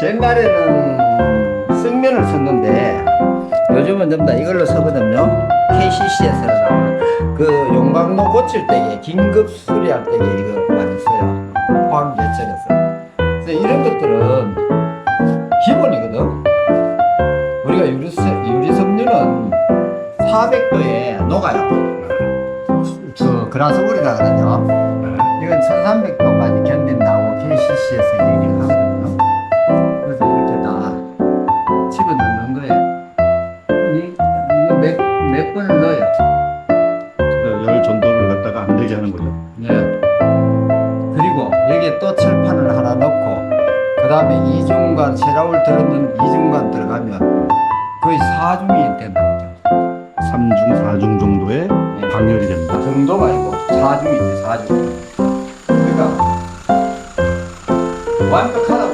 옛날에는 승면을 썼는데 요즘은 전부 다 이걸로 쓰거든요. KCC에서 나오는 그 용광로 고칠 때에 긴급 수리할 때에 이거 많이 써요. 포항 제철에서. 그래서 이런 것들은 기본이거든. 우리가 유리섬유는 400도에 녹아요. 그 그라스홀이라 하거든요. 이건 1300도까지 견딘다고 KCC에서 얘기를 하거든요. 그래서 이렇게 다 집어넣는 거예요. 이거 몇 번을 넣어요. 열 전도를 갖다가 안 되게 하는 거죠. 네. 그리고 여기에 또 철판을 하나 넣고, 그 다음에 이중관, 세라울 들어있는 이중관 들어가면 거의 4중이 된답니다. 3중, 4중 정도의 방열이 된다. 정도가 아니고 4중이지, 4중. 그러니까 완벽하다.